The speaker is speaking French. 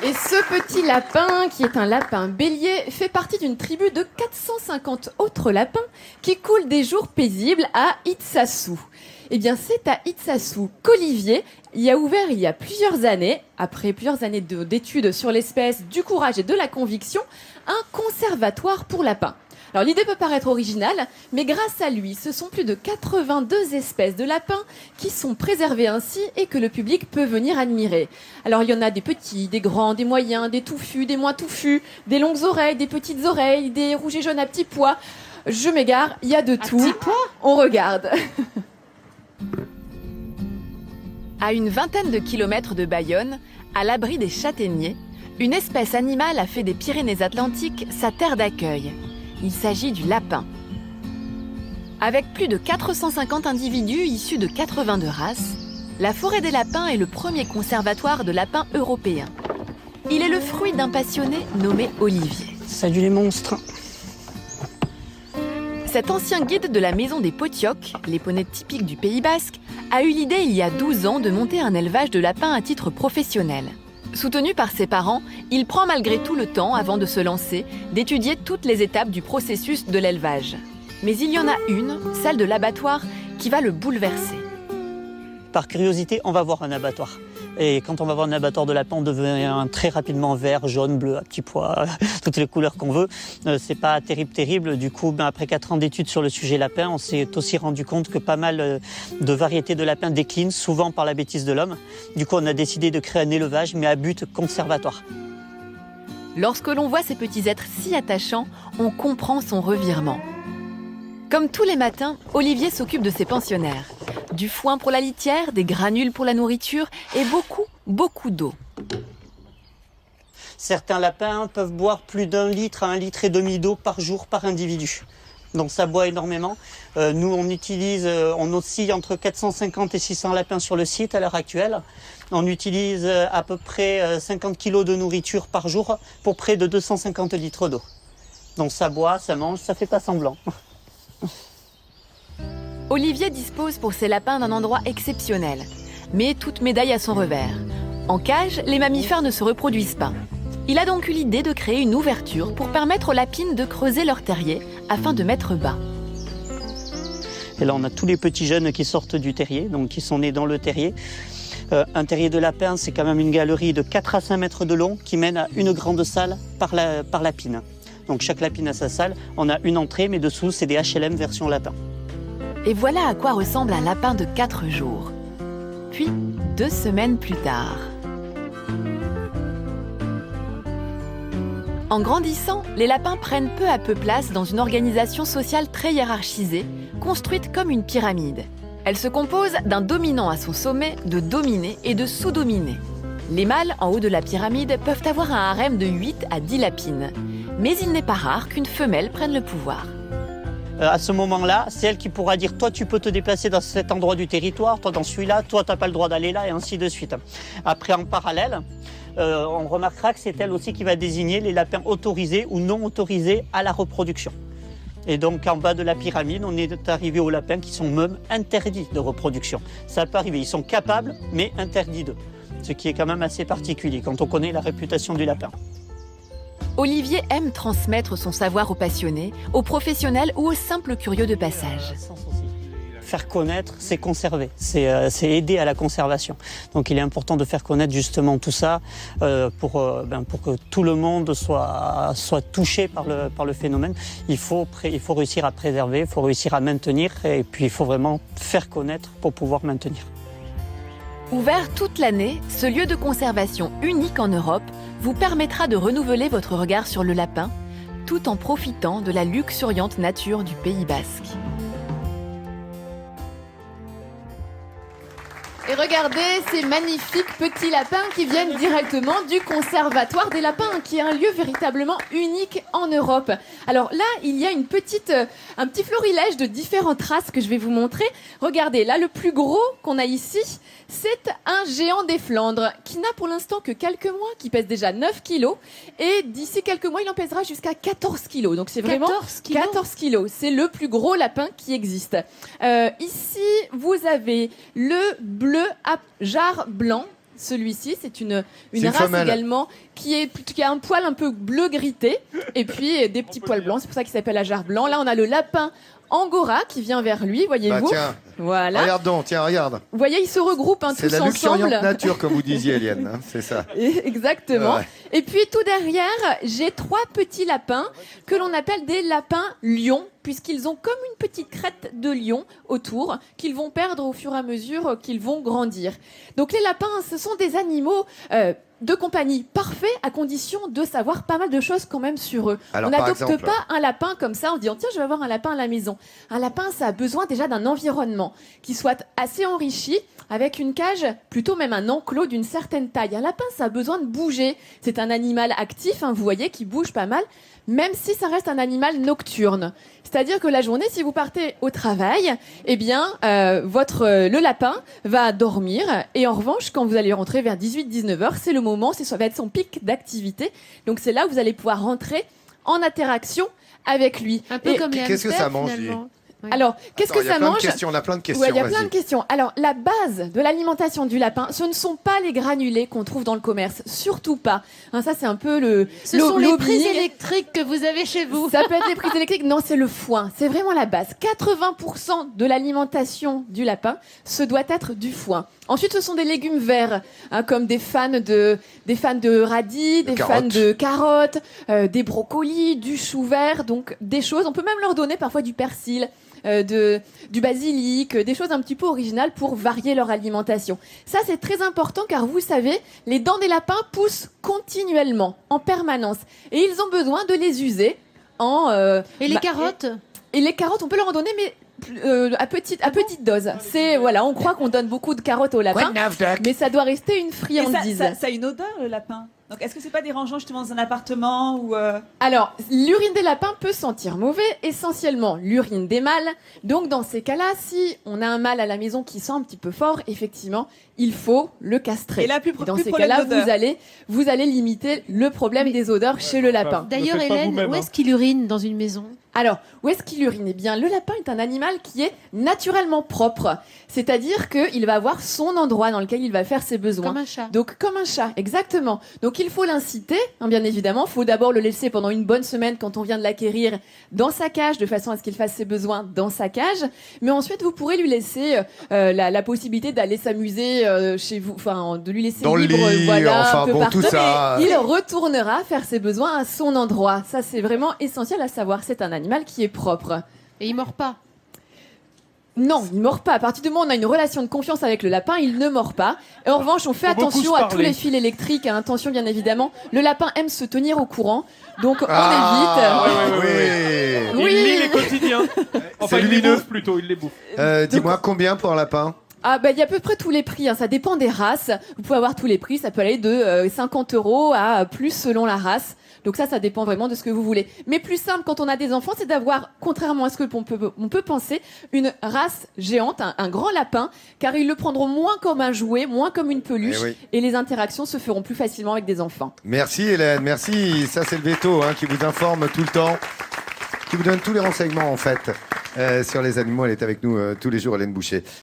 Et ce petit lapin, qui est un lapin bélier, fait partie d'une tribu de 450 autres lapins qui coulent des jours paisibles à Itsasou. Eh bien, c'est à Itsasou qu'Olivier y a ouvert il y a plusieurs années, après plusieurs années d'études sur l'espèce, du courage et de la conviction, un conservatoire pour lapins. Alors l'idée peut paraître originale, mais grâce à lui, ce sont plus de 82 espèces de lapins qui sont préservées ainsi et que le public peut venir admirer. Alors il y en a des petits, des grands, des moyens, des touffus, des moins touffus, des longues oreilles, des petites oreilles, des rouges et jaunes à petits pois. Je m'égare, il y a de tout. Petit pois ? On regarde. À une vingtaine de kilomètres de Bayonne, à l'abri des châtaigniers, une espèce animale a fait des Pyrénées-Atlantiques sa terre d'accueil. Il s'agit du lapin. Avec plus de 450 individus issus de 82 races, la Forêt des Lapins est le premier conservatoire de lapins européen. Il est le fruit d'un passionné nommé Olivier. Salut les monstres. Cet ancien guide de la maison des Potiocs, les poneys typiques du Pays Basque, a eu l'idée il y a 12 ans de monter un élevage de lapins à titre professionnel. Soutenu par ses parents, il prend malgré tout le temps, avant de se lancer, d'étudier toutes les étapes du processus de l'élevage. Mais il y en a une, celle de l'abattoir, qui va le bouleverser. Par curiosité, on va voir un abattoir. Et quand on va voir un abattoir de lapin, on devient très rapidement vert, jaune, bleu, à petits pois, toutes les couleurs qu'on veut. C'est pas terrible. Du coup, après 4 ans d'études sur le sujet lapin, on s'est aussi rendu compte que pas mal de variétés de lapins déclinent, souvent par la bêtise de l'homme. Du coup, on a décidé de créer un élevage, mais à but conservatoire. Lorsque l'on voit ces petits êtres si attachants, on comprend son revirement. Comme tous les matins, Olivier s'occupe de ses pensionnaires. Du foin pour la litière, des granules pour la nourriture et beaucoup d'eau. Certains lapins peuvent boire plus d'1 litre à 1,5 litre d'eau par jour par individu. Donc ça boit énormément. Nous, on oscille entre 450 et 600 lapins sur le site à l'heure actuelle. On utilise à peu près 50 kg de nourriture par jour pour près de 250 litres d'eau. Donc ça boit, ça mange, ça fait pas semblant. Olivier dispose pour ses lapins d'un endroit exceptionnel. Mais toute médaille a son revers. En cage, les mammifères ne se reproduisent pas. Il a donc eu l'idée de créer une ouverture pour permettre aux lapines de creuser leur terrier afin de mettre bas. Et là, on a tous les petits jeunes qui sortent du terrier, donc qui sont nés dans le terrier. Un terrier de lapin, c'est quand même une galerie de 4 à 5 mètres de long qui mène à une grande salle par lapine. Donc chaque lapine a sa salle. On a une entrée, mais dessous, c'est des HLM version lapin. Et voilà à quoi ressemble un lapin de 4 jours. Puis, 2 semaines plus tard. En grandissant, les lapins prennent peu à peu place dans une organisation sociale très hiérarchisée, construite comme une pyramide. Elle se compose d'un dominant à son sommet, de dominés et de sous-dominés. Les mâles, en haut de la pyramide, peuvent avoir un harem de 8 à 10 lapines. Mais il n'est pas rare qu'une femelle prenne le pouvoir. À ce moment-là, c'est elle qui pourra dire « toi, tu peux te déplacer dans cet endroit du territoire, toi dans celui-là, toi, tu n'as pas le droit d'aller là » et ainsi de suite. Après, en parallèle, on remarquera que c'est elle aussi qui va désigner les lapins autorisés ou non autorisés à la reproduction. Et donc, en bas de la pyramide, on est arrivé aux lapins qui sont même interdits de reproduction. Ça peut arriver, ils sont capables, mais interdits d'eux. Ce qui est quand même assez particulier quand on connaît la réputation du lapin. Olivier aime transmettre son savoir aux passionnés, aux professionnels ou aux simples curieux de passage. Faire connaître, c'est conserver, c'est aider à la conservation. Donc il est important de faire connaître justement tout ça pour que tout le monde soit touché par le phénomène. Il faut réussir à préserver, il faut réussir à maintenir et puis il faut vraiment faire connaître pour pouvoir maintenir. Ouvert toute l'année, ce lieu de conservation unique en Europe vous permettra de renouveler votre regard sur le lapin, tout en profitant de la luxuriante nature du Pays Basque. Et regardez ces magnifiques petits lapins qui viennent directement du Conservatoire des Lapins, qui est un lieu véritablement unique en Europe. Alors là, il y a un petit florilège de différentes races que je vais vous montrer. Regardez, là, le plus gros qu'on a ici, c'est un géant des Flandres qui n'a pour l'instant que quelques mois, qui pèse déjà 9 kilos. Et d'ici quelques mois, il en pèsera jusqu'à 14 kilos. Donc c'est vraiment 14 kilos. C'est le plus gros lapin qui existe. Ici, vous avez le bleu à jarre blanc celui-ci, c'est une une race femelle. également qui a un poil un peu bleu grité et puis des petits poils blancs. C'est pour ça qu'il s'appelle Ajar blanc. Là, on a le lapin Angora qui vient vers lui, voyez-vous. Bah, tiens, Voilà. regarde donc, tiens, regarde. Vous voyez, ils se regroupent C'est tous la luxuriante ensemble. nature, comme vous disiez, Eliane. Hein, c'est ça. Exactement. Ouais. Et puis tout derrière, j'ai 3 petits lapins que l'on appelle des lapins lions, puisqu'ils ont comme une petite crête de lion autour, qu'ils vont perdre au fur et à mesure qu'ils vont grandir. Donc les lapins, ce sont des animaux de compagnie parfaits, à condition de savoir pas mal de choses quand même sur eux. Alors, On par n'adopte exemple pas un lapin comme ça en se disant tiens, je vais avoir un lapin à la maison. Un lapin, ça a besoin déjà d'un environnement qui soit assez enrichi, avec une cage, plutôt même un enclos d'une certaine taille. Un lapin, ça a besoin de bouger. C'est un animal actif, hein, vous voyez, qui bouge pas mal, même si ça reste un animal nocturne. C'est-à-dire que la journée, si vous partez au travail, eh bien, le lapin va dormir. Et en revanche, quand vous allez rentrer vers 18-19 heures, c'est le moment, ça va être son pic d'activité. Donc c'est là où vous allez pouvoir rentrer en interaction avec lui. Un peu Et comme les qu'est-ce que hamsters, ça mange, lui finalement. Ouais. alors, qu'est-ce Attends, que il y a ça plein de mange questions, on a plein de questions. Ouais, il y a plein vas-y. de questions. Alors, la base de l'alimentation du lapin, ce ne sont pas les granulés qu'on trouve dans le commerce. Surtout pas. Hein, ça, c'est un peu Ce sont les prises lobbying. électriques que vous avez chez vous. Ça peut être les prises électriques. Non, c'est le foin. C'est vraiment la base. 80% de l'alimentation du lapin, ce doit être du foin. Ensuite, ce sont des légumes verts, hein, comme des fans de radis, des fans carottes. de carottes, des brocolis, du chou vert, donc des choses. On peut même leur donner parfois du persil. Du basilic, des choses un petit peu originales pour varier leur alimentation. Ça, c'est très important car vous savez, les dents des lapins poussent continuellement, en permanence. Et ils ont besoin de les user en... Et les carottes et les carottes, on peut leur en donner, mais à petite dose. C'est, voilà, on croit qu'on donne beaucoup de carottes aux lapins, mais ça doit rester une Et friandise. ça a une odeur, le lapin. Donc, est-ce que c'est pas dérangeant justement dans un appartement ou Alors, l'urine des lapins peut sentir mauvais, essentiellement l'urine des mâles. Donc, dans ces cas-là, si on a un mâle à la maison qui sent un petit peu fort, effectivement, il faut le castrer. Et là, plus dans plus ces problème cas-là, d'odeur. vous allez limiter le problème des odeurs chez le lapin. D'ailleurs, faites pas Hélène, vous-même, où hein. est-ce qu'il urine dans une maison? Alors, où est-ce qu'il urine ? Eh bien, le lapin est un animal qui est naturellement propre. C'est-à-dire qu'il va avoir son endroit dans lequel il va faire ses besoins. Comme un chat. Donc, comme un chat, exactement. Donc, il faut l'inciter, hein, bien évidemment. Il faut d'abord le laisser pendant une bonne semaine quand on vient de l'acquérir dans sa cage, de façon à ce qu'il fasse ses besoins dans sa cage. Mais ensuite, vous pourrez lui laisser la possibilité d'aller s'amuser chez vous, enfin, de lui laisser Dans le libre, lit, voilà, enfin, un peu bon, partout. tout ça. Il retournera faire ses besoins à son endroit. Ça, c'est vraiment essentiel à savoir. C'est un animal qui est propre. Et il mord pas. Non, il mord pas. À partir du moment où on a une relation de confiance avec le lapin, il ne mord pas. Et en revanche, on fait Faut beaucoup attention se à tous parler. les fils électriques. Hein. Attention, bien évidemment. Le lapin aime se tenir au courant. Donc, on Ah, évite. oui. Oui. Il lit les quotidiens. Enfin, C'est il les lumineux. bouffe plutôt, il les bouffe. Dis-moi, combien pour un lapin ? Ah, bah, il y a à peu près tous les prix. Hein. Ça dépend des races. Vous pouvez avoir tous les prix. Ça peut aller de 50 € à plus selon la race. Donc ça dépend vraiment de ce que vous voulez. Mais plus simple quand on a des enfants, c'est d'avoir, contrairement à ce que on peut penser, une race géante, un grand lapin, car ils le prendront moins comme un jouet, moins comme une peluche, Eh oui. et les interactions se feront plus facilement avec des enfants. Merci Hélène, merci. Ça c'est le veto hein, qui vous informe tout le temps, qui vous donne tous les renseignements en fait sur les animaux. Elle est avec nous tous les jours, Hélène Boucher.